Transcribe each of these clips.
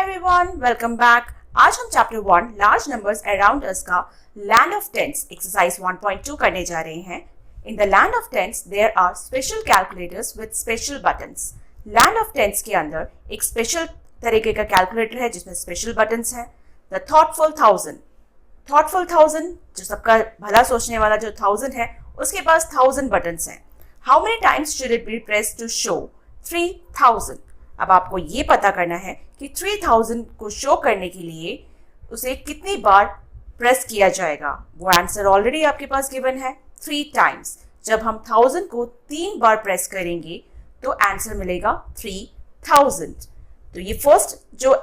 everyone, welcome back. आज हम chapter 1 large numbers around us का लैंड ऑफ टेंस एक्सरसाइज 1.2 करने जा रहे हैं. In the land of tens there are special calculators with special buttons. Land of tens के अंदर एक स्पेशल तरीके का कैलकुलेटर है जिसमें स्पेशल बटन्स हैं. द थॉटफुल थाउजेंड जो सबका भला सोचने वाला जो 1000 है उसके पास 1000 बटन्स हैं. How many times should it be press to show 3000. अब आपको ये पता करना है कि 3000 को शो करने के लिए उसे कितनी बार प्रेस किया जाएगा. वो आंसर ऑलरेडी आपके पास गिवन है 3 टाइम्स. जब हम 1000 को 3 बार प्रेस करेंगे तो आंसर मिलेगा 3000. तो ये फर्स्ट जो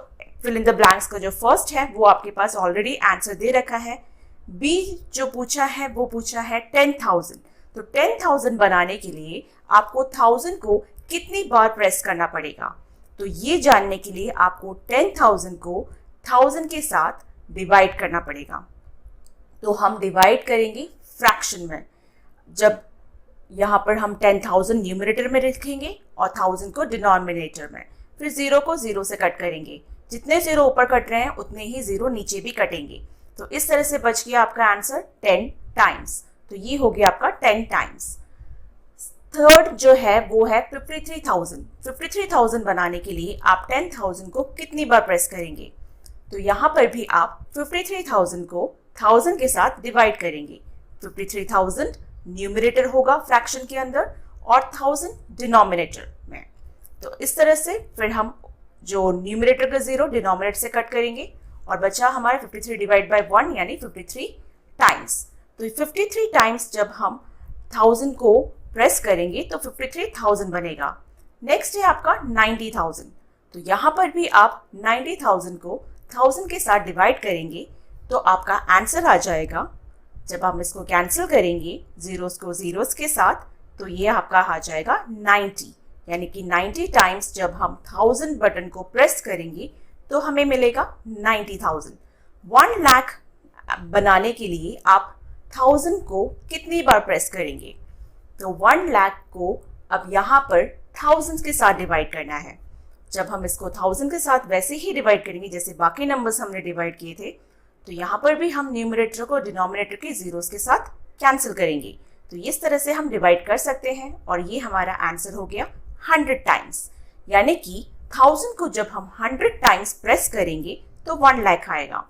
फिल इन द ब्लैंक्स का जो फर्स्ट है वो आपके पास ऑलरेडी आंसर दे रखा है. बी जो पूछा है वो पूछा है 10,000. तो 10,000 बनाने के लिए आपको 1000 को कितनी बार प्रेस करना पड़ेगा. तो ये जानने के लिए आपको 10,000 को 1000 के साथ डिवाइड करना पड़ेगा. तो हम डिवाइड करेंगे फ्रैक्शन में. जब यहाँ पर हम 10,000 न्यूमरेटर में लिखेंगे और 1000 को डिनोमिनेटर में. फिर 0 को 0 से कट करेंगे. जितने 0 ऊपर कट रहे हैं उतने ही 0 नीचे भी कटेंगे. तो इस तरह से बच गया आपका आंसर 10 टाइम्स. तो ये हो गया आपका 10 टाइम्स. थर्ड जो है वो है 53,000. 53,000 बनाने के लिए आप 10,000 को कितनी बार प्रेस करेंगे. तो यहाँ पर भी आप 53,000 को 1000 के साथ डिवाइड करेंगे. 53,000 न्यूमरेटर होगा फ्रैक्शन के अंदर और 1000 डिनोमिनेटर में. तो इस तरह से फिर हम जो न्यूमरेटर का 0 डिनोमिनेटर से कट करेंगे और बचा हमारा 53 डिवाइड बाय 1 यानी 53 टाइम्स. तो 53 टाइम्स जब हम 1000 को प्रेस करेंगे तो 53,000 बनेगा. नेक्स्ट है आपका 90,000. तो यहाँ पर भी आप 90,000 को 1000 के साथ डिवाइड करेंगे तो आपका आंसर आ जाएगा. जब हम इसको कैंसिल करेंगे जीरोस को जीरोस के साथ तो ये आपका आ जाएगा 90. यानी कि 90 टाइम्स जब हम 1000 बटन को प्रेस करेंगे तो हमें मिलेगा 90,000. 1 लाख बनाने के लिए आप 1000 को कितनी बार प्रेस करेंगे. तो 1 लाख को अब यहाँ पर 1000 के साथ डिवाइड करना है. जब हम इसको 1000 के साथ वैसे ही डिवाइड करेंगे जैसे बाकी नंबर्स हमने डिवाइड किए थे तो यहाँ पर भी हम न्यूमरेटर को डिनोमिनेटर के जीरोस के साथ कैंसिल करेंगे. तो इस तरह से हम डिवाइड कर सकते हैं और ये हमारा आंसर हो गया 100 टाइम्स. यानी कि 1000 को जब हम 100 टाइम्स प्रेस करेंगे तो 1 लाख आएगा.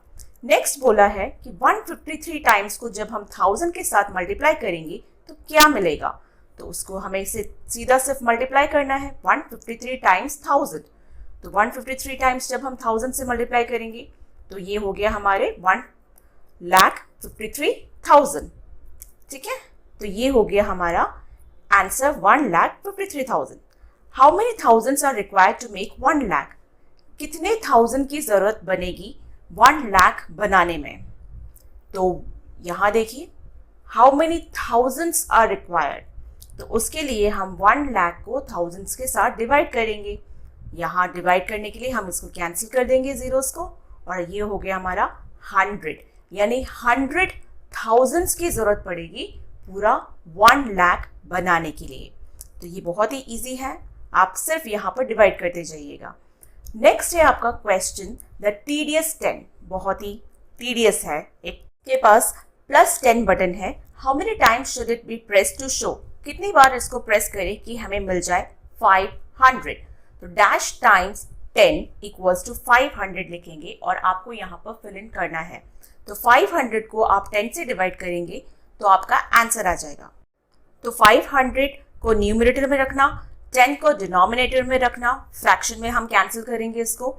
नेक्स्ट बोला है कि 153 टाइम्स को जब हम 1000 के साथ मल्टीप्लाई करेंगे तो क्या मिलेगा. तो उसको हमें इसे सीधा सिर्फ मल्टीप्लाई करना है 153 टाइम्स 1000. तो 153 टाइम्स जब हम 1000 से मल्टीप्लाई करेंगे तो ये हो गया हमारे 1,53,000. ठीक है. तो ये हो गया हमारा answer 1,53,000. How many thousands are required to make 1 lakh. कितने 1000 की जरूरत बनेगी 1 लाख बनाने में. तो यहाँ देखिए how many thousands are required. तो उसके लिए हम 1 लाख को थाउजेंड्स के साथ डिवाइड करेंगे. यहाँ डिवाइड करने के लिए हम इसको कैंसिल कर देंगे जीरोस को और ये हो गया हमारा 100. यानी 100 थाउजेंड्स की जरूरत पड़ेगी पूरा 1 लाख बनाने के लिए. तो ये बहुत ही इजी है. आप सिर्फ यहाँ पर डिवाइड करते जाइएगा. नेक्स्ट है आपका क्वेश्चन द टीडियस 10. बहुत ही टीडियस है. एक के पास +10 बटन है. How many times should it be press to show. कितनी बार इसको प्रेस करें कि हमें मिल जाए 500. तो डैश टाइम्स 10 इक्वल्स टू 500 लिखेंगे और आपको यहाँ पर फिल इन करना है. तो 500 को आप 10 से डिवाइड करेंगे तो आपका आंसर आ जाएगा. तो 500 को न्यूमरेटर में रखना, 10 को डिनोमिनेटर में रखना. फ्रैक्शन में हम कैंसिल करेंगे, इसको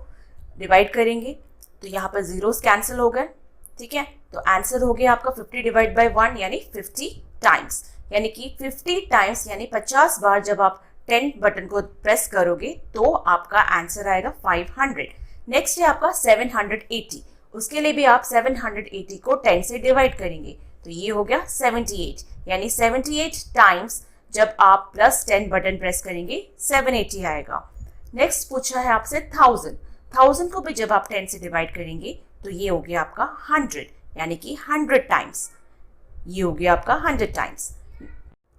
डिवाइड करेंगे तो यहाँ पर जीरोस कैंसिल हो गए. ठीक है. तो आंसर हो गया आपका 50 डिवाइड बाय 1 यानी 50 टाइम्स. यानी कि 50 टाइम्स यानी 50 बार जब आप 10 बटन को प्रेस करोगे तो आपका आंसर आएगा 500. नेक्स्ट है आपका 780. उसके लिए भी आप 780 को 10 से डिवाइड करेंगे तो ये हो गया 78. यानी 78 टाइम्स जब आप +10 बटन प्रेस करेंगे 780 आएगा. नेक्स्ट पूछा है आपसे 1000. 1000 को भी जब आप 10 से डिवाइड करेंगे तो ये हो गया आपका 100 यानी कि 100 टाइम्स. ये हो गया आपका 100 टाइम्स.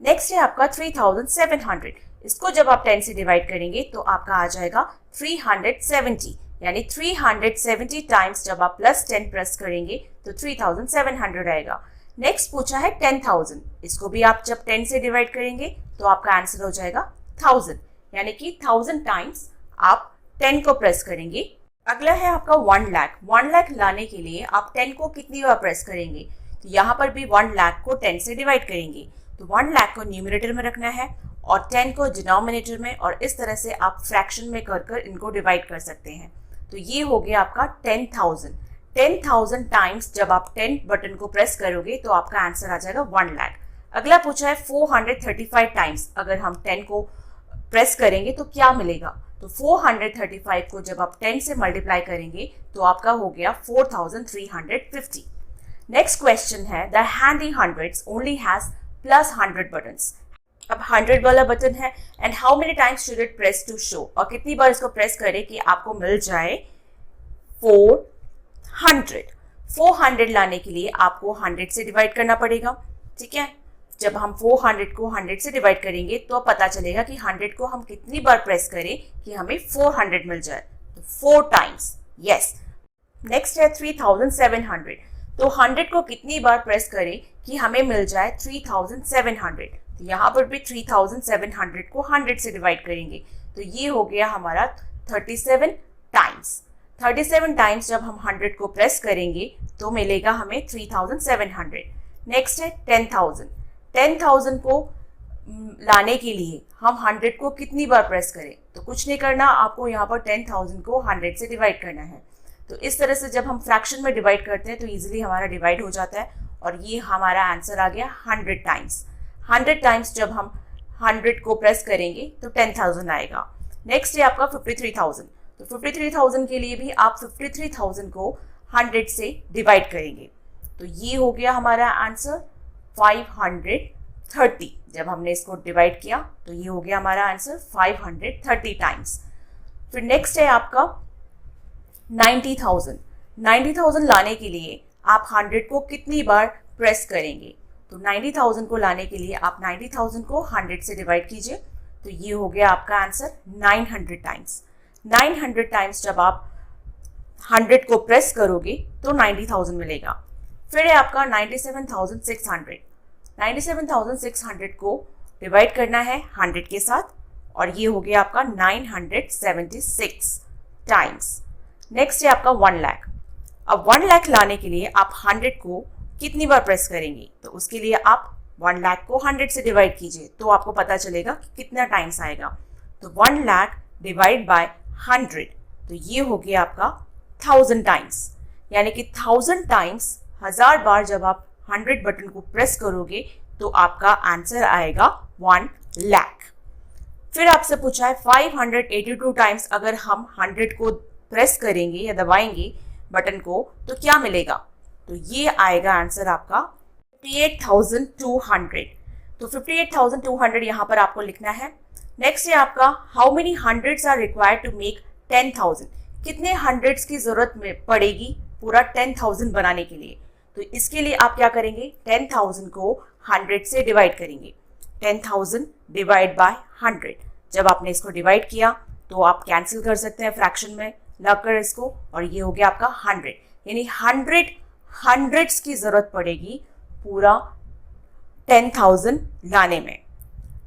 नेक्स्ट है आपका 3700. इसको जब आप 10 से डिवाइड करेंगे तो आपका आ जाएगा 370 यानी 370 टाइम्स जब आप +10 प्रेस करेंगे तो 3700 आएगा। नेक्स्ट पूछा है 10,000, इसको भी आप जब 10 से डिवाइड करेंगे तो आपका आंसर हो जाएगा 1000, यानी कि 1000 टाइम्स आप 10 को प्रेस करेंगे। अगला है आपका 1 लाख। 1 लाख लाने के लिए आप 10 को कितनी बार प्रेस करेंगे, तो यहाँ पर भी 1 लाख को 10 से डिवाइड करेंगे। तो 1 लाख को न्यूमरेटर में रखना है और 10 को डिनोमिनेटर में, और इस तरह से आप फ्रैक्शन में कर कर इनको डिवाइड कर सकते हैं। तो ये हो गया आपका 10,000। 10,000 टाइम्स जब आप 10 बटन को प्रेस करोगे तो आपका आंसर आ जाएगा 1 लाख। अगला पूछा है 435 टाइम्स अगर हम 10 को प्रेस करेंगे तो क्या मिलेगा, तो 435 को जब आप 10 से मल्टीप्लाई करेंगे तो आपका हो गया 4350। नेक्स्ट क्वेश्चन है the handy hundreds only has +100 buttons. अब 100 वाला बटन है and how many times should it press to show, और कितनी बार इसको प्रेस करें कि आपको मिल जाए 400। 400 लाने के लिए आपको 100 से डिवाइड करना पड़ेगा, ठीक है। जब हम 400 को 100 से डिवाइड करेंगे तो पता चलेगा कि 100 को हम कितनी बार प्रेस करें कि हमें 400 मिल जाए, तो 4 टाइम्स, यस। नेक्स्ट है 3700, तो 100 को कितनी बार प्रेस करें कि हमें मिल जाए 3700। तो यहाँ पर भी 3700 को 100 से डिवाइड करेंगे, तो ये हो गया हमारा 37 टाइम्स। 37 टाइम्स जब हम 100 को प्रेस करेंगे तो मिलेगा हमें 3700। नेक्स्ट है 10,000। 10,000 को लाने के लिए हम 100 को कितनी बार प्रेस करें, तो कुछ नहीं करना, आपको यहाँ पर 10,000 को 100 से डिवाइड करना है। तो इस तरह से जब हम फ्रैक्शन में डिवाइड करते हैं तो इजीली हमारा डिवाइड हो जाता है, और ये हमारा आंसर आ गया 100 टाइम्स। 100 टाइम्स जब हम 100 को प्रेस करेंगे तो 10,000 आएगा। नेक्स्ट है आपका 53,000। तो 53,000 के लिए भी आप 53,000 को 100 से डिवाइड करेंगे, तो ये हो गया हमारा आंसर 530। जब हमने इसको डिवाइड किया तो ये हो गया हमारा आंसर 530 टाइम्स। फिर नेक्स्ट है आपका 90,000। 90,000 लाने के लिए आप 100 को कितनी बार प्रेस करेंगे, तो 90,000 को लाने के लिए आप 90,000 को 100 से डिवाइड कीजिए, तो ये हो गया आपका आंसर 900 टाइम्स। 900 टाइम्स जब आप 100 को प्रेस करोगे तो 90,000 मिलेगा। फिर है आपका 97,600। 97,600 को डिवाइड करना है 100 के साथ, और ये हो गया आपका 976 टाइम्स। नेक्स्ट है आपका 1 लाख। अब 1 लाख लाने के लिए आप 100 को कितनी बार प्रेस करेंगे, तो उसके लिए आप 1 लाख को 100 से डिवाइड कीजिए तो आपको पता चलेगा कि कितना टाइम्स आएगा। तो 1 लाख डिवाइड बाय 100, तो ये हो गया आपका 1000 टाइम्स, यानी कि 1000 टाइम्स 1000 बार जब आप 100 बटन को प्रेस करोगे तो आपका आंसर आएगा 1 लाख। फिर आपसे पूछा है 582 टाइम्स अगर हम 100 को प्रेस करेंगे या दबाएंगे बटन को तो क्या मिलेगा, तो ये आएगा आंसर आपका 58,200। तो 58,200 यहाँ पर आपको लिखना है। नेक्स्ट है आपका how many hundreds are required to make 10,000। कितने हंड्रेड्स की जरूरत में पड़ेगी पूरा 10,000 बनाने के लिए, तो इसके लिए आप क्या करेंगे, 10,000 को 100 से डिवाइड करेंगे। 10,000 डिवाइड बाय 100, जब आपने इसको डिवाइड किया तो आप कैंसिल कर सकते हैं फ्रैक्शन में लगाकर इसको, और ये हो गया आपका 100, यानी 100 हंड्रेड्स की जरूरत पड़ेगी पूरा 10,000 लाने में।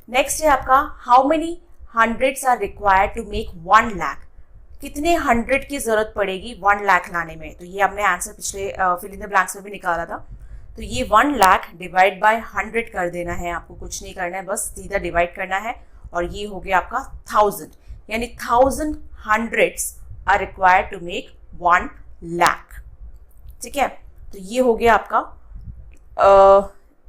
नेक्स्ट है आपका how many hundreds are required to make 1 lakh. कितने 100 की जरूरत पड़ेगी 1 लाख लाने में, तो ये हमने आंसर पिछले फिल इन द ब्लैंक्स में भी निकाला था। तो ये 1 लाख डिवाइड बाय 100 कर देना है, आपको कुछ नहीं करना है, बस सीधा डिवाइड करना है, और ये हो गया आपका 1000, यानी 1000 hundreds are required to make 1 lakh. ठीक है, तो ये हो गया आपका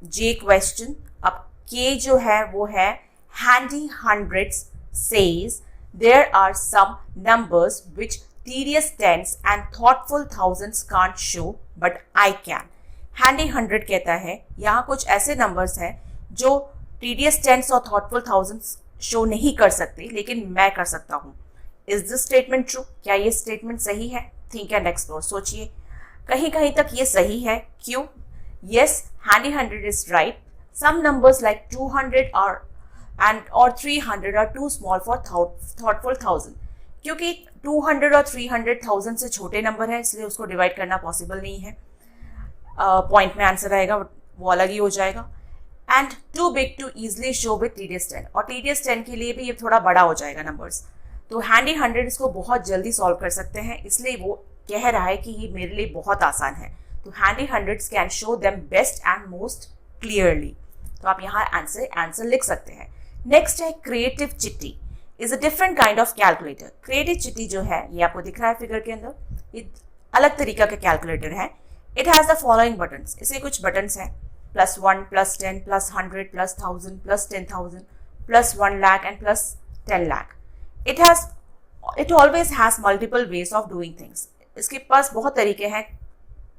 जे क्वेश्चन। अब के जो है वो है handy hundreds says there are some numbers which tedious tens and thoughtful thousands can't show but I can। Handy 100 कहता है यहाँ कुछ ऐसे नंबर्स हैं जो tedious tens और thoughtful thousands शो नहीं कर सकते लेकिन मैं कर सकता हूँ। Is this statement true? क्या ये स्टेटमेंट सही है? थिंक एंड एक्सप्लोर, सोचिए। कहीं कहीं तक ये सही है, क्यों? Yes, handy 100 is right. Some numbers like 200 or 300 are too small for thoughtful 1000। क्योंकि 200 और 300 1000 से छोटे नंबर है, इसलिए उसको डिवाइड करना पॉसिबल नहीं है। पॉइंट में आंसर आएगा वो अलग ही हो जाएगा। And too big to easily show with TDS10, और TDS10 के लिए भी ये थोड़ा बड़ा हो जाएगा नंबर्स। तो हैंडी 100 इसको बहुत जल्दी सॉल्व कर सकते हैं, इसलिए वो कह रहा है कि ये मेरे लिए बहुत आसान है। तो handy 100s can show them best and most clearly. तो आप यहाँ आंसर लिख सकते हैं। नेक्स्ट है क्रिएटिव चिट्टी is a different kind of calculator. Creative चिट्टी जो है ये आपको दिख रहा है फिगर के अंदर, ये अलग तरीका का कैलकुलेटर है। It has the following buttons, इसे कुछ बटन्स हैं +1 +10 +100 +1000 +10,000 +1 lakh and +10 lakh। It always has multiple ways of doing things। इसके पास बहुत तरीके हैं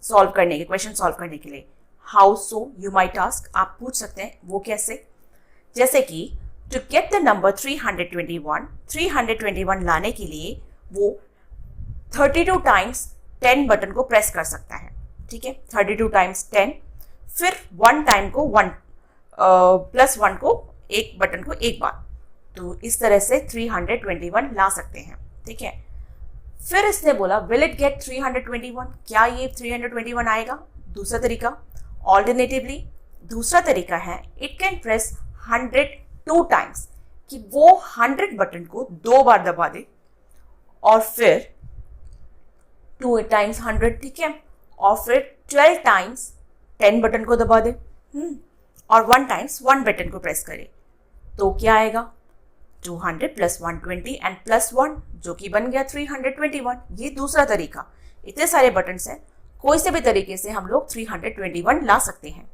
सॉल्व करने के, क्वेश्चन सॉल्व करने के लिए। How so you might ask, आप पूछ सकते हैं वो कैसे। जैसे कि टू गेट द नंबर 321 लाने के लिए वो 32 टाइम्स 10 बटन को प्रेस कर सकता है, ठीक है, 32 टाइम्स 10, फिर 1 टाइम को 1 +1 को एक बटन को एक बार। तो इस तरह से 321 ला सकते हैं, ठीक है। फिर इसने बोला विल इट गेट 321, क्या ये 321 आएगा? दूसरा तरीका, ऑल्टरनेटिवली दूसरा तरीका है इट कैन प्रेस 102 टाइम्स, कि वो 100 बटन को 2 बार दबा दे और फिर 2 टाइम्स 100, ठीक है, और फिर 12 टाइम्स 10 बटन को दबा दे और 1 टाइम्स 1 बटन को प्रेस करे। तो क्या आएगा? 200 + 120 एंड +1, जो कि बन गया 321। ये दूसरा तरीका। इतने सारे बटन्स हैं, कोई से भी तरीके से हम लोग 321 ला सकते हैं।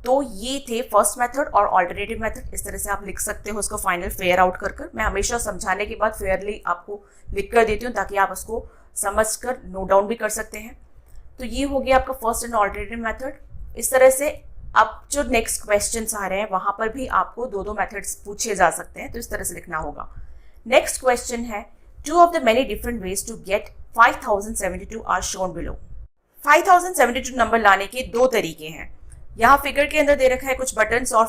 तो ये थे फर्स्ट मेथड और ऑल्टरनेटिव मेथड। इस तरह से आप लिख सकते हो उसको फाइनल फेयर आउट कर। मैं हमेशा समझाने के बाद फेयरली आपको लिख कर देती हूँ ताकि आप उसको समझ कर नोट डाउन भी कर सकते हैं। तो ये हो गया आपका फर्स्ट एंड ऑल्टरनेटिव मेथड। इस तरह से अब जो नेक्स्ट क्वेश्चंस आ रहे हैं वहां पर भी आपको दो मेथड्स पूछे जा सकते हैं, तो इस तरह से लिखना होगा। नेक्स्ट क्वेश्चन है 2 of the many different ways to get 5072 are shown below. 5072 number लाने के 2 तरीके हैं। यहाँ फिगर के अंदर दे रखा है कुछ बटन्स और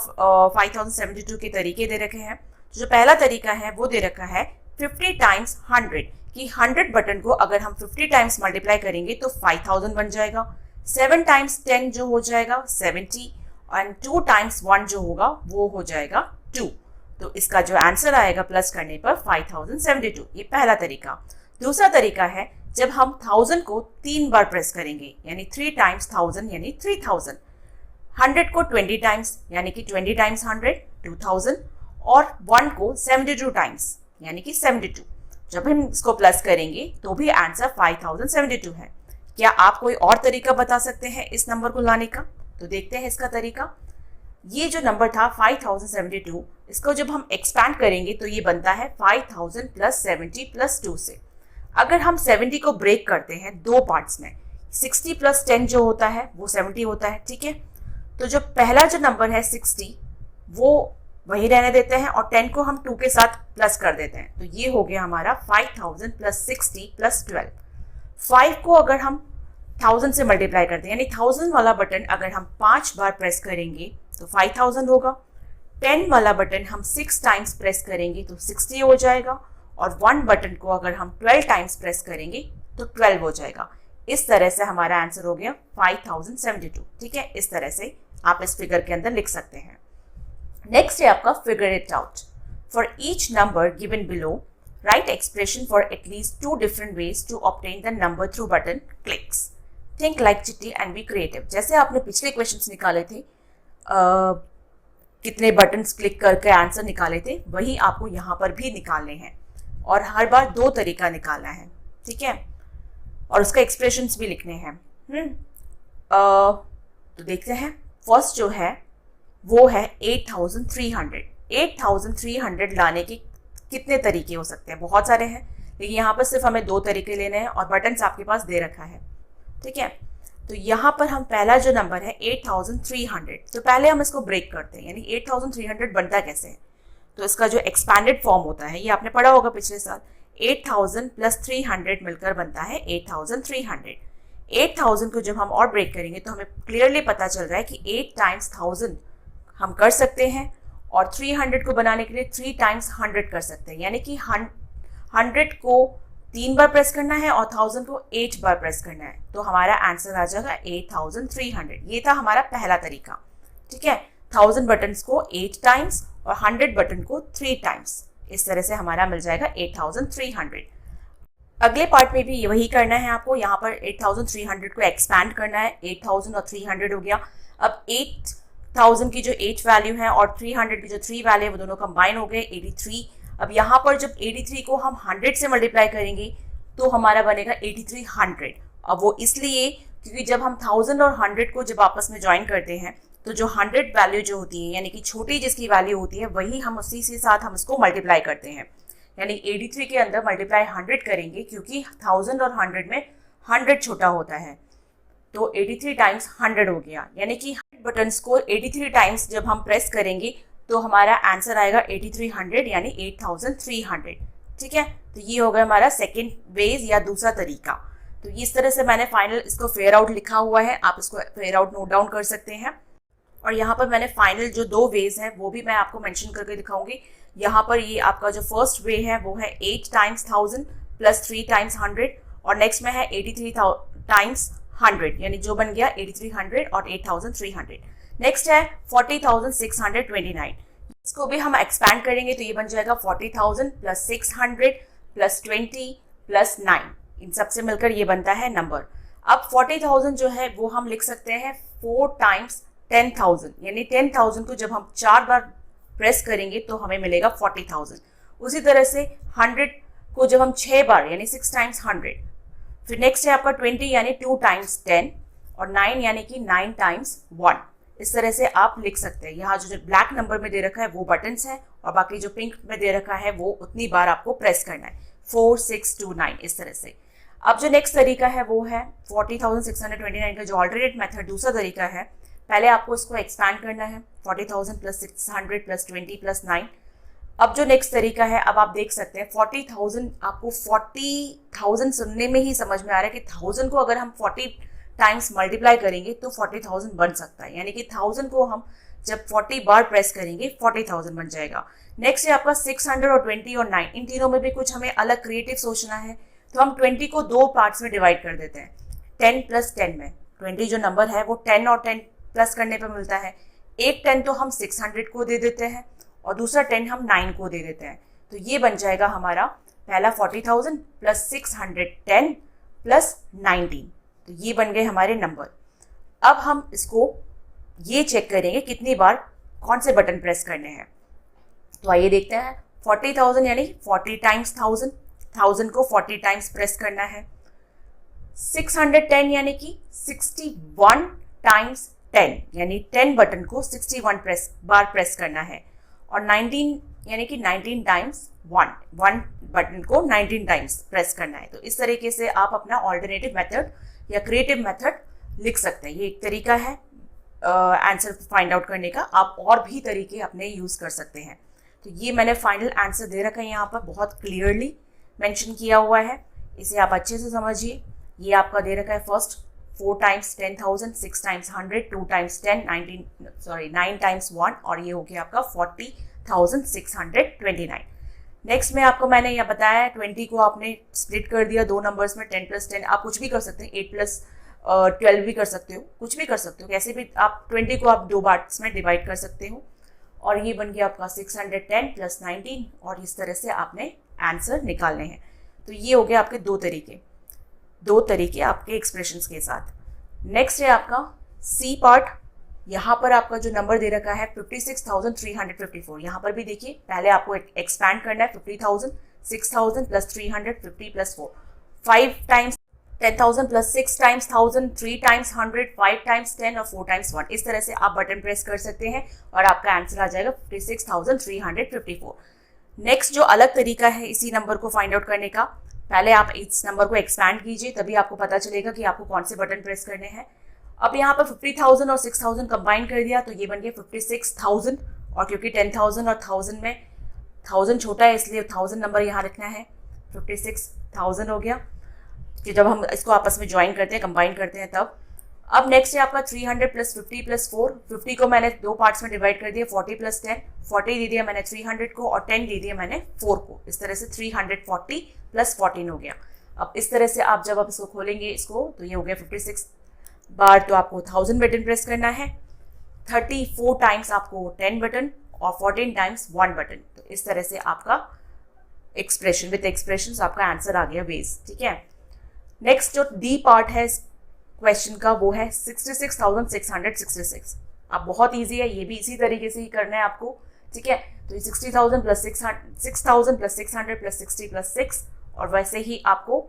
5072 के तरीके दे रखे हैं। जो पहला तरीका है वो दे रखा है 50 टाइम्स 100, कि 100 बटन को अगर हम 50 टाइम्स मल्टीप्लाई करेंगे तो 5000 बन जाएगा। 7 टाइम्स 10 जो हो जाएगा 70, एंड 2 टाइम्स 1 जो होगा वो हो जाएगा 2। तो इसका जो आंसर आएगा प्लस करने पर 5072। ये पहला तरीका। दूसरा तरीका है जब हम 1000 को 3 बार प्रेस करेंगे, यानी 3 टाइम्स 1000 यानी 3000। 100 को 20 टाइम्स यानी कि 20 टाइम्स 100 2000, और 1 को 72 टाइम्स यानी कि 72। जब हम इसको प्लस करेंगे तो भी आंसर 5072 है। क्या आप कोई और तरीका बता सकते हैं इस नंबर को लाने का? तो देखते हैं इसका तरीका। ये जो नंबर था 5072, इसको जब हम एक्सपैंड करेंगे तो ये बनता है 5000 + 70 + 2 से। अगर हम 70 को ब्रेक करते हैं 2 पार्ट्स में, 60 + 10 जो होता है वो 70 होता है, ठीक है। तो जो पहला जो नंबर है 60 वो वही रहने देते हैं और 10 को हम 2 के साथ प्लस कर देते हैं। तो ये हो गया हमारा 5000 + 60 + 12। 5 को अगर हम 1000 से मल्टीप्लाई करते हैं, यानी 1000 वाला बटन अगर हम 5 बार प्रेस करेंगे तो 5000 होगा। 10 वाला बटन हम 6 टाइम्स प्रेस करेंगे तो 60 हो जाएगा, और 1 बटन को अगर हम 12 टाइम्स प्रेस करेंगे तो 12 हो जाएगा। इस तरह से हमारा आंसर हो गया 5072, ठीक है। इस तरह से आप इस फिगर के अंदर लिख सकते हैं। नेक्स्ट है आपका figure it out. For each number given below write expression for at least 2 different ways to obtain the number through button clicks. Think like Chitti and be creative. जैसे आपने पिछले क्वेश्चंस निकाले थे, कितने बटन्स क्लिक करके आंसर निकाले थे, वही आपको यहाँ पर भी निकालने हैं, और हर बार 2 तरीका निकालना है, ठीक है, और उसका एक्सप्रेशंस भी लिखने हैं। तो देखते हैं। फर्स्ट जो है वो है 8300। 8300 लाने के कितने तरीके हो सकते हैं? बहुत सारे हैं, लेकिन यहाँ पर सिर्फ हमें 2 तरीके लेने हैं और बटन्स आपके पास दे रखा है, ठीक है। तो यहाँ पर हम पहला जो नंबर है 8300, तो पहले हम इसको ब्रेक करते हैं, यानी 8300 बनता कैसे है? तो इसका जो एक्सपैंडेड फॉर्म होता है, ये आपने पढ़ा होगा पिछले साल, 8000 + 300 मिलकर बनता है 8300। 8000 को जब हम और ब्रेक करेंगे तो हमें क्लियरली पता चल रहा है कि 8 टाइम्स 1000 हम कर सकते हैं, और 300 को बनाने के लिए 3 टाइम्स 100 कर सकते हैं, यानी कि 100 को 3 बार प्रेस करना है और 1000 को 8 बार प्रेस करना है, तो हमारा आंसर आ जाएगा 8300। ये था हमारा पहला तरीका। ठीक है, 1000 बटन्स को 8 टाइम्स और 100 बटन को 3 टाइम्स, इस तरह से हमारा मिल जाएगा 8300। अगले पार्ट में भी वही करना है आपको। यहाँ पर 8300 को एक्सपैंड करना है, 8000 और 300 हो गया। अब 8000 की जो 8 वैल्यू है और 300 की जो 3 वैल्यू है वो दोनों कंबाइन हो गए 83। अब यहाँ पर जब 83 को हम 100 से मल्टीप्लाई करेंगे तो हमारा बनेगा 8300। अब वो इसलिए क्योंकि जब हम 1000 और 100 को जब आपस में ज्वाइन करते हैं तो जो 100 वैल्यू जो होती है, यानी कि छोटी जिसकी वैल्यू होती है, वही हम उसी के साथ हम इसको मल्टीप्लाई करते हैं। यानी 83 के अंदर मल्टीप्लाई 100 करेंगे क्योंकि 1000 और 100 में 100 छोटा होता है, तो 83 टाइम्स 100 हो गया। यानी कि बटन्स को 83 टाइम्स जब हम प्रेस करेंगे तो हमारा आंसर आएगा 8300 यानी 8300। ठीक है, तो ये हो गया हमारा सेकेंड वेज या दूसरा तरीका। तो इस तरह से मैंने फाइनल इसको फेयर आउट लिखा हुआ है, आप इसको फेयर आउट नोट डाउन कर सकते हैं। और यहाँ पर मैंने फाइनल जो 2 वेज हैं वो भी मैं आपको मेंशन करके दिखाऊंगी। यहाँ पर ये आपका जो फर्स्ट वे है वो है 8 टाइम्स 1000 प्लस 3 टाइम्स 100, और नेक्स्ट में है 83 टाइम्स 100, यानी जो बन गया 8300 और 8300। नेक्स्ट है 40629, इसको भी हम एक्सपैंड करेंगे तो ये बन जाएगा 40000 प्लस 600 प्लस 20 प्लस 9, इन सबसे मिलकर ये बनता है नंबर। अब 40000 जो है वो हम लिख सकते हैं 4 टाइम्स 10,000, यानी 10,000 को जब हम 4 बार प्रेस करेंगे तो हमें मिलेगा 40,000। उसी तरह से 100 को जब हम 6 बार यानी 6 टाइम्स 100, फिर नेक्स्ट है आपका 20 यानी 2 टाइम्स 10 और 9 यानी कि 9 टाइम्स 1। इस तरह से आप लिख सकते हैं। यहाँ जो ब्लैक नंबर में दे रखा है वो बटन्स है और बाकी जो पिंक में दे रखा है वो उतनी बार आपको प्रेस करना है, 4 6 2 9 इस तरह से। अब जो नेक्स्ट तरीका है वो है 40,629 का जो ऑल्टरनेट मेथड दूसरा तरीका है। पहले आपको इसको एक्सपैंड करना है 40,000 प्लस 600 प्लस 20 प्लस 9। अब जो नेक्स्ट तरीका है, अब आप देख सकते हैं 40,000, आपको 40,000 सुनने में ही समझ में आ रहा है कि 1000 को अगर हम 40 टाइम्स मल्टीप्लाई करेंगे तो 40,000 बन सकता है, यानी कि 1000 को हम जब 40 बार प्रेस करेंगे 40,000 बन जाएगा। नेक्स्ट है आपका 600 और 20 और 9, इन तीनों में भी कुछ हमें अलग क्रिएटिव सोचना है, तो हम 20 को 2 पार्ट्स में डिवाइड कर देते हैं। 10 प्लस 10 में 20 जो नंबर है वो 10 और 10 प्लस करने पर मिलता है। एक 10 तो हम 600 को दे देते हैं और दूसरा 10 हम 9 को दे देते हैं, तो ये बन जाएगा हमारा पहला 40,000 प्लस 610 प्लस 19, तो ये बन गए हमारे नंबर। अब हम इसको ये चेक करेंगे कितनी बार कौन से बटन प्रेस करने हैं, तो आइए देखते हैं। 40,000 यानी 40 टाइम्स 1000, 1000 को 40 टाइम्स प्रेस करना है। 610 यानी कि 61 टाइम्स 10, यानी 10 बटन को 61 बार प्रेस करना है। और 19 यानी कि 19 टाइम्स 1 बटन को 19 टाइम्स प्रेस करना है। तो इस तरीके से आप अपना ऑल्टरनेटिव मेथड या क्रिएटिव मेथड लिख सकते हैं। ये एक तरीका है आंसर फाइंड आउट करने का। आप और भी तरीके अपने यूज़ कर सकते हैं। तो ये मैंने फाइनल आंसर दे रखा है, यहाँ पर बहुत क्लियरली मेंशन किया हुआ है, इसे आप अच्छे से समझिए। ये आपका दे रखा है first 4 times 10,000, 6 times 100, 2 times 10, 9 times 1, और ये हो गया आपका 40,629। नेक्स्ट में आपको मैंने यह बताया 20 को आपने स्प्लिट कर दिया 2 नंबर्स में, 10 प्लस 10, आप कुछ भी कर सकते हैं, 8 प्लस 12 भी कर सकते हो, कुछ भी कर सकते हो, कैसे भी आप 20 को आप 2 पार्ट्स में डिवाइड कर सकते हो। और ये बन गया आपका 610 प्लस 19, और इस तरह से आपने आंसर निकालने हैं। तो ये हो गया आपके दो तरीके आपके एक्सप्रेशंस के साथ। नेक्स्ट है आपका सी पार्ट। यहाँ पर आपका जो नंबर दे रखा है 56,354, यहाँ पर भी देखिए पहले आपको एक्सपैंड करना है 50,000, 6,000 plus 300, 50 plus 4, 5 times 10,000 plus 6 times 1000, 3 times 100, 5 times 10 और 4 टाइम्स 1। इस तरह से आप बटन प्रेस कर सकते हैं और आपका आंसर आ जाएगा 56,354। नेक्स्ट जो अलग तरीका है इसी नंबर को फाइंड आउट करने का, पहले आप इस नंबर को एक्सपैंड कीजिए, तभी आपको पता चलेगा कि आपको कौन से बटन प्रेस करने हैं। अब यहाँ पर 50,000 और 6,000 कंबाइन कर दिया तो ये बन गया 56,000, और क्योंकि 10,000 और 1000 में 1000 छोटा है इसलिए 1000 नंबर यहाँ रखना है, 56,000 हो गया। कि जब हम इसको आपस में ज्वाइन करते हैं, कंबाइन करते हैं तब। अब नेक्स्ट है आपका 300 प्लस 50 प्लस 4। 50 को मैंने दो पार्ट्स में डिवाइड कर दिया, 40 प्लस 10। 40 दे दिया मैंने 300 को और 10 दे दिया मैंने 4 को। इस तरह से 340 प्लस 14 हो गया। अब इस तरह से आप जब आप इसको खोलेंगे इसको तो ये हो गया 56 बार। तो आपको 1000 बटन प्रेस करना है, 34 टाइम्स आपको 10 बटन और 14 टाइम्स 1 बटन। तो इस तरह से आपका एक्सप्रेशन विद एक्सप्रेशन आपका आंसर आ गया वेज। ठीक है, नेक्स्ट जो डी पार्ट है क्वेश्चन का वो है 66,666। अब बहुत इजी है, ये भी इसी तरीके से ही करना है आपको। ठीक है, तो ये 60,000 प्लस 6,000 प्लस 600 प्लस 60 प्लस 6 और वैसे ही आपको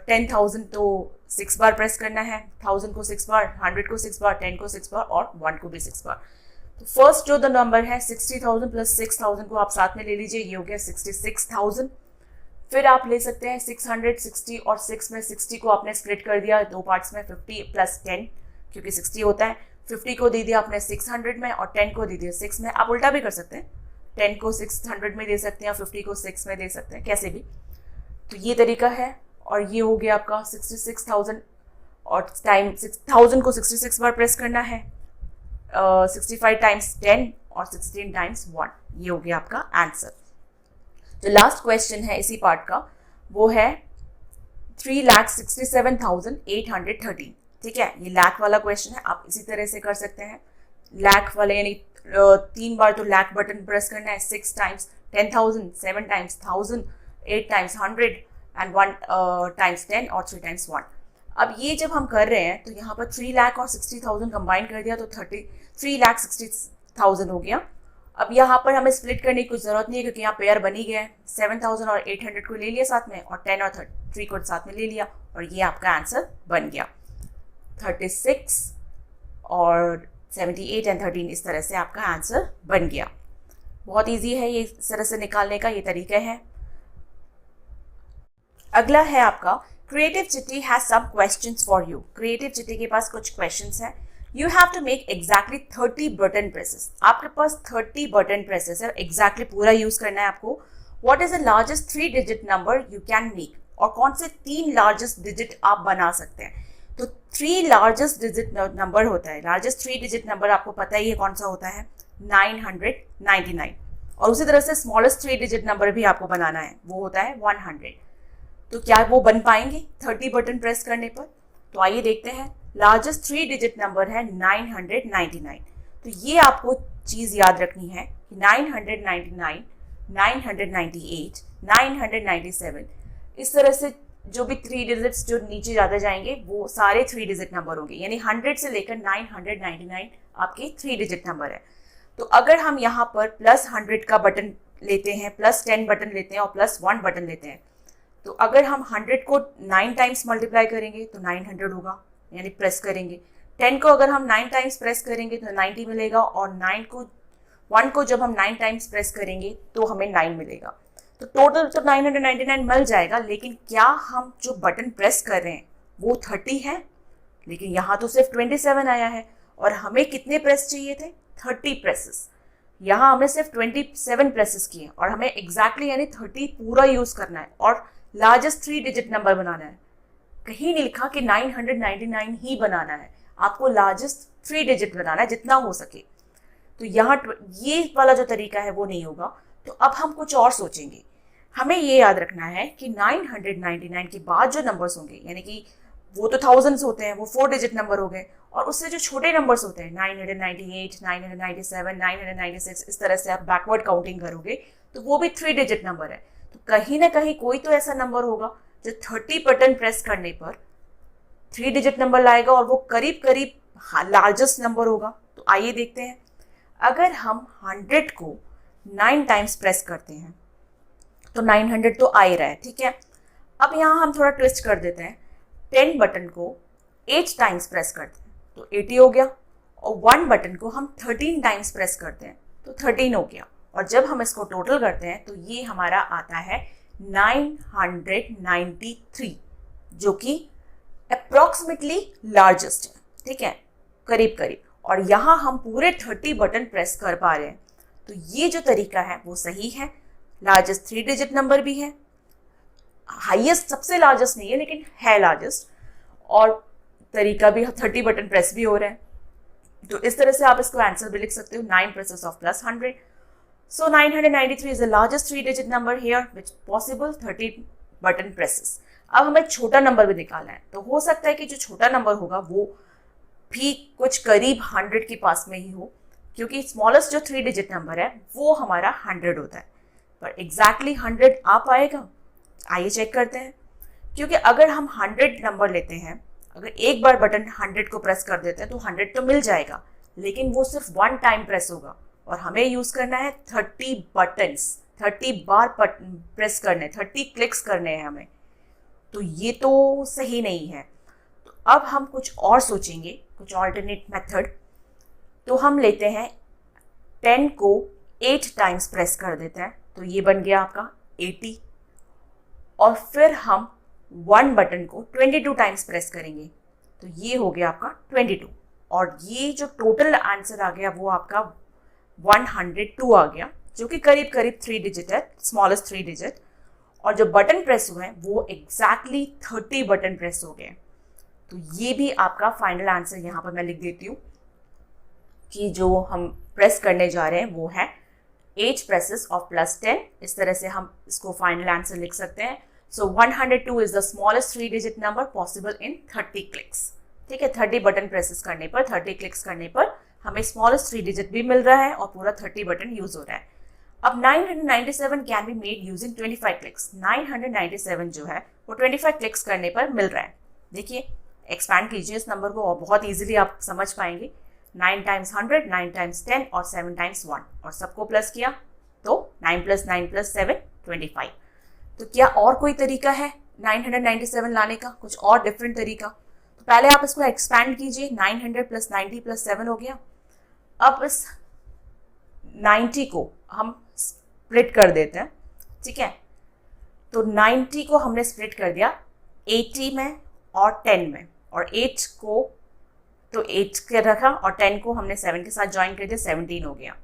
10,000 तो 6 बार प्रेस करना है, 1000 को 6 बार, 100 को 6 बार, 10 को 6 बार और 1 को भी 6 बार। तो फर्स्ट जो द नंबर है 60,000 प्लस 6,000 को आप साथ में ले लीजिए, ये हो गया 66,000। फिर आप ले सकते हैं 600, 60 और 6 में 60 को आपने स्प्लिट कर दिया दो पार्ट्स में, 50 प्लस 10 क्योंकि 60 होता है। 50 को दे दिया आपने 600 में और 10 को दे दिया 6 में। आप उल्टा भी कर सकते हैं, 10 को 600 में दे सकते हैं और 50 को 6 में दे सकते हैं, कैसे भी। तो ये तरीका है और ये हो गया आपका 66,000 और टाइम 6,000 को 66 बार प्रेस करना है, 65 टाइम्स 10 और 16 टाइम्स 1। ये हो गया आपका आंसर। जो लास्ट क्वेश्चन है इसी पार्ट का वो है 3,67,813। ठीक है, ये लाख वाला क्वेश्चन है, आप इसी तरह से कर सकते हैं। लाख वाले यानी 3 बार तो लाख बटन प्रेस करना है, 6 times 10,000, 7 times 1000, 8 times 100 and 1 times 10 और 3 टाइम्स 1। अब ये जब हम कर रहे हैं तो यहाँ पर 3 लाख और 60,000 कंबाइन कर दिया तो 3,60,000 हो गया। अब यहाँ पर हमें स्प्लिट करने की कुछ जरूरत नहीं है क्योंकि यहाँ पेयर बन ही गया है। 7,000 और 800 को ले लिया साथ में और 10 और 3 को साथ में ले लिया और ये आपका आंसर बन गया। 36 और 78 एंड 13 इस तरह से आपका आंसर बन गया। बहुत इजी है ये इस तरह से निकालने का, ये तरीका है। अगला है आपका creative Chitti has some questions for you. Creative Chitti के पास कुछ क्वेश्चंस हैं। You have to make exactly 30 button presses. आपके पास 30 बटन प्रेसेस है, एग्जैक्टली पूरा यूज करना है आपको। What is the largest 3 digit number you can make, और कौन से 3 लार्जेस्ट डिजिट आप बना सकते हैं। तो 3 लार्जेस्ट डिजिट नंबर होता है, लार्जेस्ट 3 डिजिट नंबर आपको पता ही है कौन सा होता है, 999। और उसी तरह से स्मॉलेस्ट 3 डिजिट नंबर भी आपको बनाना है, वो होता है 100। तो क्या वो बन पाएंगे 30 बटन प्रेस करने पर? तो आइए देखते हैं। लार्जेस्ट 3 डिजिट नंबर है 999। तो ये आपको चीज याद रखनी है कि 999, 998, 997 इस तरह से जो भी 3 डिजिट्स जो नीचे ज़्यादा जाएंगे वो सारे 3 डिजिट नंबर होंगे, यानी 100 से लेकर 999 आपके 3 डिजिट नंबर है। तो अगर हम यहाँ पर प्लस 100 का बटन लेते हैं, प्लस 10 बटन लेते हैं और प्लस 1 बटन लेते हैं, तो अगर हम 100 को 9 टाइम्स मल्टीप्लाई करेंगे तो 900 होगा, यानी प्रेस करेंगे। 10 को अगर हम 9 टाइम्स प्रेस करेंगे तो 90 मिलेगा, और 1 को जब हम 9 टाइम्स प्रेस करेंगे तो हमें 9 मिलेगा। तो टोटल तो 999 मिल जाएगा, लेकिन क्या हम जो बटन प्रेस कर रहे हैं वो 30 है? लेकिन यहाँ तो सिर्फ 27 आया है और हमें कितने प्रेस चाहिए थे? 30 प्रेसेस। यहाँ हमने सिर्फ 27 प्रेसेस किए और हमें एग्जैक्टली यानी 30 पूरा यूज करना है और लार्जेस्ट 3 डिजिट नंबर बनाना है। कहीं नहीं लिखा कि 999 ही बनाना है, आपको लार्जेस्ट 3 डिजिट बनाना है जितना हो सके। तो यहाँ ये वाला जो तरीका है वो नहीं होगा। तो अब हम कुछ और सोचेंगे। हमें ये याद रखना है कि 999 के बाद जो नंबर्स होंगे, यानी कि वो तो थाउजेंड्स होते हैं, वो 4 डिजिट नंबर हो गए, और उससे जो छोटे नंबर्स होते हैं 998, 997, 996 इस तरह से आप बैकवर्ड काउंटिंग करोगे तो वो भी 3 डिजिट नंबर है। तो कहीं ना कहीं कोई तो ऐसा नंबर होगा जो 30 बटन प्रेस करने पर 3 डिजिट नंबर लाएगा और वो करीब करीब लार्जेस्ट नंबर होगा। तो आइए देखते हैं। अगर हम 100 को 9 टाइम्स प्रेस करते हैं तो 900 तो आ ही रहा है, ठीक है। अब यहाँ हम थोड़ा ट्विस्ट कर देते हैं। 10 बटन को 8 टाइम्स प्रेस करते हैं तो 80 हो गया, और 1 बटन को हम 13 टाइम्स प्रेस करते हैं तो 13 हो गया, और जब हम इसको टोटल करते हैं तो ये हमारा आता है 993, जो कि अप्रॉक्सीमेटली लार्जेस्ट है, ठीक है, करीब करीब। और यहाँ हम पूरे 30 बटन प्रेस कर पा रहे हैं, तो ये जो तरीका है वो सही है। लार्जेस्ट 3 डिजिट नंबर भी है, हाईएस्ट सबसे लार्जेस्ट नहीं है लेकिन है लार्जेस्ट, और तरीका भी 30 बटन प्रेस भी हो रहा है, तो इस तरह से आप इसको आंसर भी लिख सकते हो 9 presses of plus 100. So 993 is the largest 3-digit number here which possible 30 button presses. अब हमें छोटा नंबर भी निकालना है, तो हो सकता है कि जो छोटा नंबर होगा वो भी कुछ करीब 100 के पास में ही हो, क्योंकि स्मॉलेस्ट जो 3-digit नंबर है वो हमारा 100 होता है, पर एग्जैक्टली 100 आ पाएगा? आइए चेक करते हैं। क्योंकि अगर हम 100 नंबर लेते हैं, अगर एक बार बटन 100 को प्रेस कर देते हैं तो 100 तो मिल जाएगा, लेकिन वो सिर्फ 1 टाइम प्रेस होगा और हमें यूज करना है 30 बटन्स, 30 बार प्रेस करने, 30 क्लिक्स करने हैं हमें, तो ये तो सही नहीं है। तो अब हम कुछ और सोचेंगे, कुछ ऑल्टरनेट मेथड। तो हम लेते हैं 10 को 8 टाइम्स प्रेस कर देते हैं, तो ये बन गया आपका 80, और फिर हम 1 बटन को 22 टाइम्स प्रेस करेंगे, तो ये हो गया आपका 22, और ये जो टोटल आंसर आ गया वो आपका 102 आ गया, जो कि करीब करीब 3 डिजिट है, स्मॉलेस्ट 3 डिजिट। और जो बटन प्रेस हुए हैं वो एग्जैक्टली 30 बटन प्रेस हो गए। तो ये भी आपका फाइनल आंसर यहाँ पर मैं लिख देती हूँ कि जो हम प्रेस करने जा रहे हैं वो है 8 presses of plus 10। इस तरह से हम इसको फाइनल आंसर लिख सकते हैं। So 102 is the smallest 3-digit number possible in 30 clicks। ठीक है, 30 बटन प्रेसेस करने पर, 30 क्लिक्स करने पर हमें स्मॉलेस्ट 3 डिजिट भी मिल रहा है और पूरा 30 बटन यूज हो रहा है। अब 997 can be made using 25 clicks. 997 जो है वो 25 क्लिक्स करने पर मिल रहा है। देखिए, एक्सपैंड कीजिए इस नंबर को और बहुत ईजिली आप समझ पाएंगे। 9 टाइम्स 100, 9 टाइम्स 10 और 7 टाइम्स 1, और सबको प्लस किया तो 9 + 9 + 7 25। तो क्या और कोई तरीका है 997 लाने का, कुछ और डिफरेंट तरीका? तो पहले आप इसको एक्सपैंड कीजिए, 900 + 90 + 7 हो गया। अब इस 90 को हम स्प्लिट कर देते हैं, ठीक है। तो 90 को हमने स्प्लिट कर दिया 80 में और 10 में, और 8 को तो 8 के रखा और 10 को हमने 7 के साथ ज्वाइन कर दिया, 17 हो गया।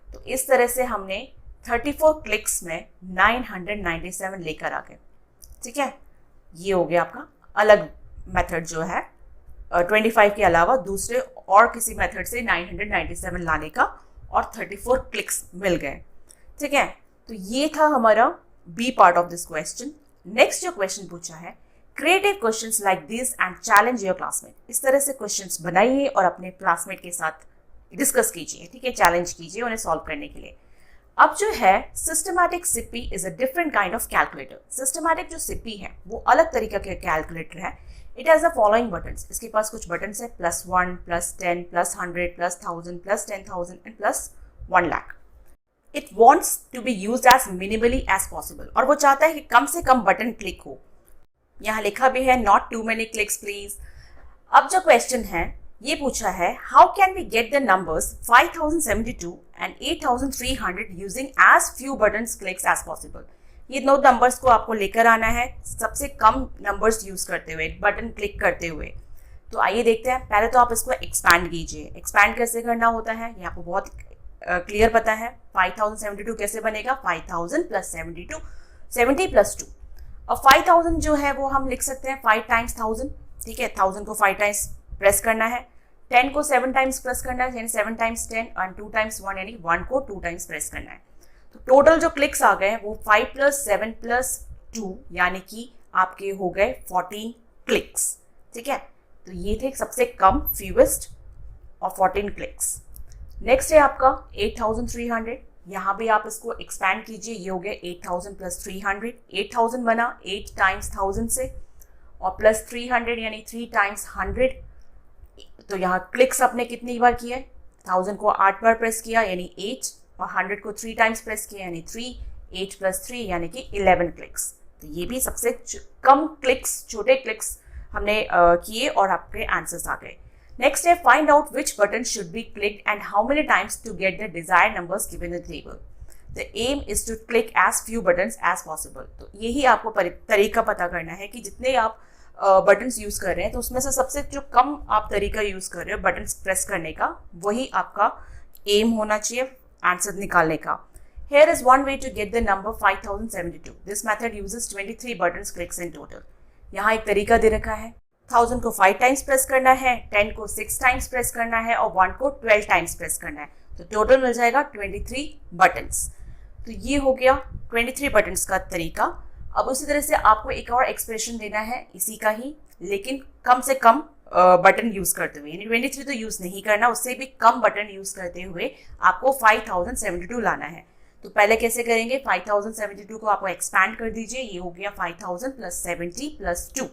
तो इस तरह से हमने 34 क्लिक्स में 997 लेकर आ गए, ठीक है। ये हो गया आपका अलग मेथड जो है 25 के अलावा दूसरे और किसी मेथड से 997 लाने का, और 34 क्लिक्स मिल गए, ठीक है। तो ये था हमारा B part of this question. Next जो क्वेश्चन पूछा है, creative questions like this and challenge your classmate. इस तरह से क्वेश्चंस बनाइए और अपने क्लासमेट के साथ डिस्कस कीजिए, ठीक है, चैलेंज कीजिए उन्हें सॉल्व करने के लिए। अब जो है systematic Sippy is a different kind of calculator. Systematic जो सिप्पी है वो अलग तरीके का कैलकुलेटर है। It has the following buttons. इसके पास कुछ बटन्स है, +1, +10, +100, +1000, +10,000 and +1 lakh. It wants to be use as minimally as possible, और वो चाहता है कि कम से कम बटन क्लिक हो। यहाँ लिखा भी है not too many clicks please. अब जो क्वेश्चन है ये पूछा है, how can we get the numbers 5072 and 8300 using as few buttons clicks as possible. ये दो नंबर्स को आपको लेकर आना है सबसे कम नंबर्स यूज करते हुए, बटन क्लिक करते हुए। तो आइए देखते हैं। पहले तो आप इसको एक्सपैंड कीजिए। एक्सपैंड कैसे करना होता है ये आपको बहुत क्लियर पता है। 5072 कैसे बनेगा, 5000 + 72, 70 + 2। और 5000 जो है वो हम लिख सकते हैं 5 टाइम्स 1000, ठीक है। 1000 को 5 टाइम्स प्रेस करना है, 10 को 7 टाइम्स प्रेस करना है, यानी 7 टाइम्स 10, और 2 टाइम्स 1 यानी 1 को 2 टाइम्स प्रेस करना है। तो टोटल जो क्लिक्स आ गए वो 5 + 7 + 2 यानी कि आपके हो गए 14 क्लिक्स, ठीक है। तो ये थे सबसे कम फ्यूएस्ट और 14 क्लिक्स। नेक्स्ट है आपका 8300। यहाँ भी आप इसको एक्सपैंड कीजिए, ये हो गया 8000 + 300। 8000 बना 8 टाइम्स 1000 से, और प्लस 300 यानी 3 टाइम्स 100। तो यहाँ क्लिक्स आपने कितनी बार किया है, 1000 को 8 बार प्रेस किया यानी 8, और 100 को 3 टाइम्स प्रेस किया यानी 3, 8 + 3 यानी कि 11 क्लिक्स। तो ये भी सबसे कम क्लिक्स, छोटे क्लिक्स हमने किए और आपके आंसर्स आ गए। नेक्स्ट है find out which button should be clicked and how many times to get the desired numbers given in the table. The aim is to click as few buttons as possible. तो यही आपको तरीका पता करना है कि जितने आप बटन्स यूज कर रहे हैं तो उसमें से सबसे जो कम आप तरीका यूज कर रहे हो बटन्स प्रेस करने का, वही आपका एम होना चाहिए आंसर निकालने का। Here is one way to get the number 5072. This method uses 23 buttons clicks in total. यहाँ एक तरीका दे रखा है 1000 को 5 टाइम्स प्रेस करना है, 10 को 6 टाइम्स प्रेस करना है और 1 को 12 टाइम्स प्रेस करना है। तो टोटल मिल जाएगा 23 बटन्स। तो ये हो गया 23 बटन्स का तरीका। अब उसी तरह से आपको एक और एक्सप्रेशन देना है इसी का ही, लेकिन कम से कम बटन यूज करते हुए, यानी 23 तो यूज नहीं करना, उससे भी कम बटन यूज करते हुए आपको 5072 लाना है। तो पहले कैसे करेंगे, 5072 को आपको एक्सपैंड कर दीजिए, ये हो गया 5000 प्लस 70 प्लस 2।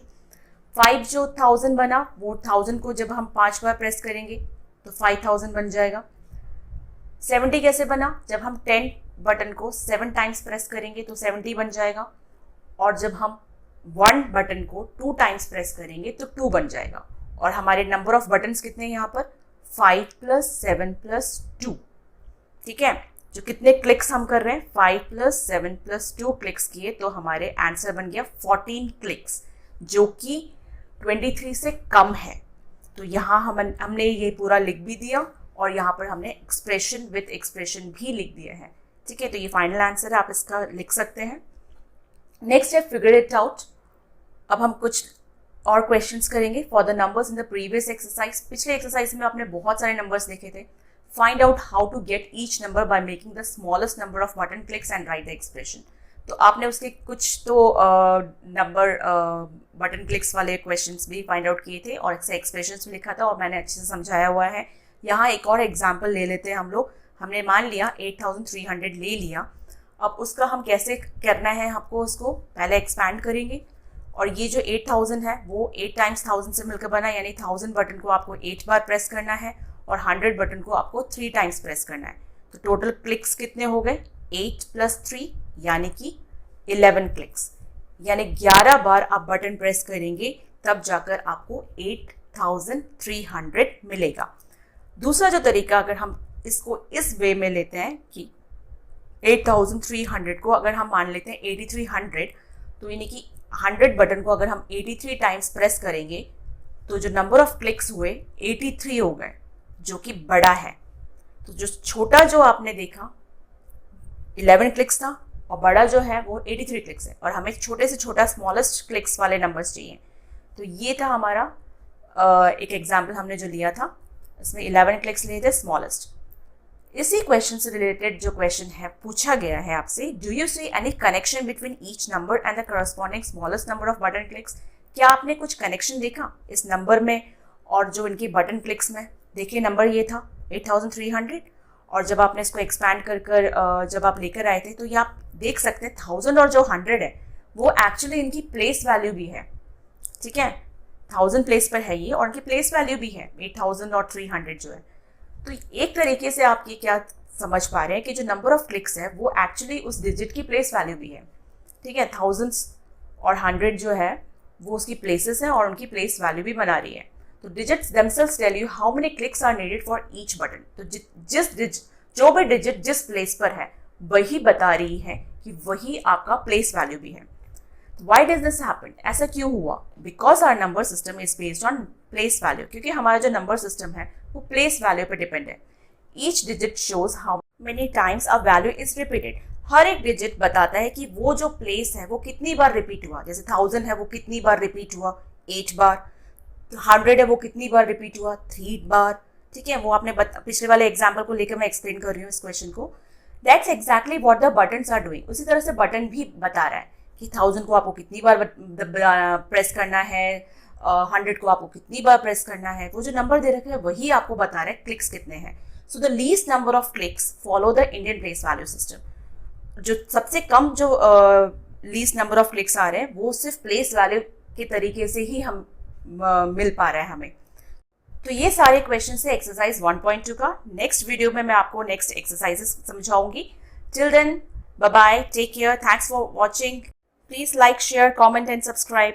5 जो 1000 बना, वो 1000 को जब हम 5 बार प्रेस करेंगे तो 5000 बन जाएगा। 70 कैसे बना, जब हम 10 बटन को 7 टाइम्स प्रेस करेंगे तो 70 बन जाएगा, और जब हम 1 बटन को 2 टाइम्स प्रेस करेंगे तो 2 बन जाएगा। और हमारे नंबर ऑफ बटन्स कितने हैं यहाँ पर, 5 प्लस 7 प्लस 2। ठीक है, जो कितने क्लिक्स हम कर रहे हैं, 5 प्लस 7 प्लस 2 क्लिक्स किए तो हमारे आंसर बन गया 14 क्लिक्स, जो कि 23 से कम है। तो यहाँ हमने ये पूरा लिख भी दिया और यहाँ पर हमने एक्सप्रेशन विथ एक्सप्रेशन भी लिख दिया है। ठीक है, तो ये फाइनल आंसर है, आप इसका लिख सकते हैं। नेक्स्ट है फिगर इट आउट। अब हम कुछ और क्वेश्चंस करेंगे for the numbers in the previous exercise. पिछले एक्सरसाइज में आपने बहुत सारे नंबर्स देखे थे। Find out how to get each number by making the smallest number of button clicks and write the expression. तो आपने उसके कुछ तो नंबर बटन क्लिक्स वाले क्वेश्चंस भी फाइंड आउट किए थे और इससे एक्सप्रेशंस भी लिखा था और मैंने अच्छे से समझाया हुआ है। यहाँ एक और एग्जाम्पल ले लेते हैं हम लोग। हमने मान लिया 8300 ले लिया, अब उसका हम कैसे करना है, आपको उसको पहले एक्सपैंड करेंगे और ये जो 8000 है वो 8 टाइम्स 1000 से मिलकर बना, यानी 1000 बटन को आपको 8 बार प्रेस करना है और 100 बटन को आपको 3 टाइम्स प्रेस करना है। तो टोटल क्लिक्स कितने हो गए, 8 प्लस 3 यानी कि 11 क्लिक्स, यानी 11 बार आप बटन प्रेस करेंगे तब जाकर आपको 8300 मिलेगा। दूसरा जो तरीका, अगर हम इसको इस वे में लेते हैं कि 8300 को अगर हम मान लेते हैं 8300, तो यानी कि 100 बटन को अगर हम 83 टाइम्स प्रेस करेंगे तो जो नंबर ऑफ क्लिक्स हुए 83 हो गए, जो कि बड़ा है। तो जो छोटा जो आपने देखा 11 क्लिक्स था और बड़ा जो है वो 83 क्लिक्स है, और हमें छोटे से छोटा स्मॉलेस्ट क्लिक्स वाले नंबर्स चाहिए। तो ये था हमारा एक एग्जाम्पल हमने जो लिया था, इसमें 11 क्लिक्स लिए थे स्मॉलेस्ट। इसी क्वेश्चन से रिलेटेड जो क्वेश्चन है पूछा गया है आपसे, do you see any connection between each number and the corresponding smallest number of button clicks. क्या आपने कुछ कनेक्शन देखा इस नंबर में और जो इनकी बटन क्लिक्स में। देखिए नंबर ये था 8300 और जब आपने इसको एक्सपैंड कर जब आप लेकर आए थे तो ये आप देख सकते हैं 1000 और जो 100 है वो एक्चुअली इनकी प्लेस वैल्यू भी है। ठीक है, 1000 प्लेस पर है ये और इनकी प्लेस वैल्यू भी है 8000 और 300 जो है। तो एक तरीके से आप ये क्या समझ पा रहे हैं कि जो नंबर ऑफ क्लिक्स है वो एक्चुअली उस डिजिट की प्लेस वैल्यू भी है। ठीक है, 1000 और 100 जो है वो उसकी प्लेसेस है और उनकी प्लेस वैल्यू भी बना रही है। तो digits themselves tell you how many clicks are needed for each button. तो जो भी डिजिट जिस प्लेस पर है वही बता रही है कि वही आपका प्लेस वैल्यू भी है। Why does this happen? ऐसा क्यों हुआ? Because our number system is based on place value. क्योंकि हमारा जो number system है वो place value पे depend है। Each digit shows how many times a value is repeated. हर एक digit बताता है कि वो जो place है वो कितनी बार repeat हुआ। जैसे 1000 है वो कितनी बार repeat हुआ, 8 बार। 100 है वो कितनी बार repeat हुआ, 3 बार। ठीक है, वो आपने पिछले वाले एग्जाम्पल को लेकर मैं एक्सप्लेन कर रही हूँ इस क्वेश्चन को। That's exactly what the buttons are doing. उसी तरह से बटन भी बता रहा है कि 1000 को आपको कितनी बार प्रेस करना है, 100 को आपको कितनी बार प्रेस करना है। वो जो नंबर दे रखे हैं वही आपको बता रहा है क्लिक्स कितने हैं। So the least number of clicks follow the Indian place value system. जो सबसे कम जो लीस्ट नंबर ऑफ क्लिक्स आ रहे हैं वो सिर्फ प्लेस वैल्यू के तरीके से ही हम मिल पा रहा है हमें। तो ये सारे क्वेश्चन है एक्सरसाइज 1.2 का। नेक्स्ट वीडियो में मैं आपको नेक्स्ट एक्सरसाइजेस समझाऊंगी। Till then, bye bye, take care, thanks for watching. Please like, share, comment and subscribe.